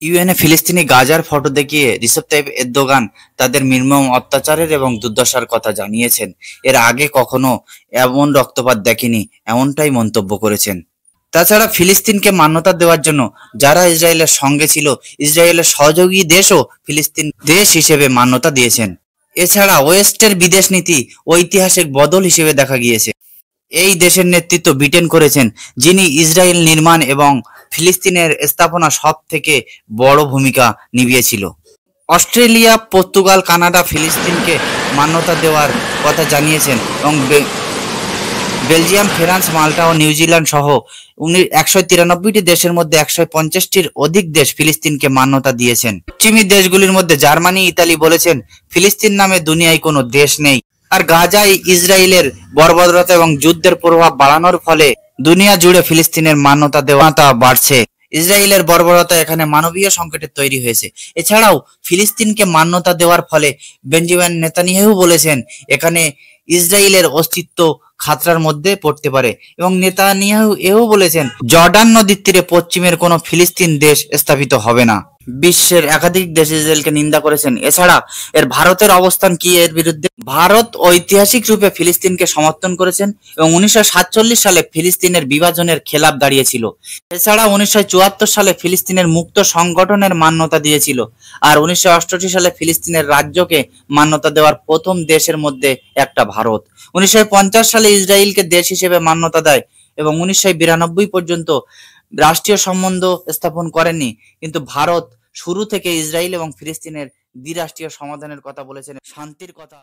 ইউএনএ ফিলিস্তিনি গাজার ফটো দেখিয়ে রিসেপ তাইপ এরদোগান তাদের নির্মম অত্যাচারের এবং দুর্দশার কথা জানিয়েছেন। এর আগে কখনো এমন রক্তপাত দেখেনি, এমনটাই মন্তব্য করেছেন। তাছাড়া ফিলিস্তিনকে মান্যতা দেওয়ার জন্য যারা ইসরায়েলের সঙ্গে ছিল, ইসরায়েলের সহযোগী দেশও ফিলিস্তিন দেশ হিসেবে মান্যতা দিয়েছেন। এছাড়া ওয়েস্টের বিদেশ নীতি ঐতিহাসিক বদল হিসেবে দেখা গিয়েছে। এই দেশের নেতৃত্ব ব্রিটেন করেছেন, যিনি ইসরায়েল নির্মাণ এবং ফিলিস্তিনের স্থাপনা সব থেকে বড় ভূমিকা নিভিয়েছিল। অস্ট্রেলিয়া, পর্তুগাল, কানাডা ফিলিস্তিনকে মান্যতা দেওয়ার কথা জানিয়েছেন এবং বেলজিয়াম, ফ্রান্স, মাল্টা ও নিউজিল্যান্ড সহ 193টি দেশের মধ্যে 150টির অধিক দেশ ফিলিস্তিনকে মান্যতা দিয়েছেন। পশ্চিমী দেশগুলির মধ্যে জার্মানি, ইতালি বলেছেন ফিলিস্তিন নামে দুনিয়ায় কোনো দেশ নেই। আর গাজায় ইসরায়েলের বর্বরতা এবং যুদ্ধের প্রভাব বাড়ানোর ফলে দুনিয়া জুড়ে ফিলিস্তিনের মান্যতা দেওয়া বাড়ছে। ইসরায়েলের বর্বরতা এখানে মানবীয় সংকটের তৈরি হয়েছে। এছাড়াও ফিলিস্তিনকে মান্যতা দেওয়ার ফলে বেঞ্জামিন নেতানিয়াহু বলেছেন এখানে ইসরায়েলের অস্তিত্ব খাতরার মধ্যে পড়তে পারে এবং নেতানিয়াহু এও বলেছেন জর্ডান নদীর তীরে পশ্চিমের কোনো ফিলিস্তিন দেশ স্থাপিত হবে না। বিশ্বের একাধিক দেশ ইসরায়েলকে নিন্দা করেছেন। এছাড়া ভারতের অবস্থান কি এর বিরুদ্ধে? ভারত ঐতিহাসিক রূপে ফিলিস্তিনকে সমর্থন করেছেন এবং 1947 সালে ফিলিস্তিনের বিভাজনের খেলাফ দাঁড়িয়েছিল। এছাড়া 1974 সালে ফিলিস্তিনের মুক্ত সংগঠনের মান্যতা দিয়েছিল। আর 1968 সালে ফিলিস্তিনের রাজ্যকে মান্যতা দেওয়ার প্রথম দেশের মধ্যে একটা ভারত। 1950 সালে ইসরায়েলকে দেশ হিসেবে মান্যতা দেয় এবং 1992 পর্যন্ত রাষ্ট্রীয় সম্বন্ধ স্থাপন করেনি। কিন্তু ভারত শুরু থেকে ইসরায়েল এবং ফিলিস্তিনের দ্বিরাষ্ট্রীয় সমাধানের কথা বলেছেন, শান্তির কথা।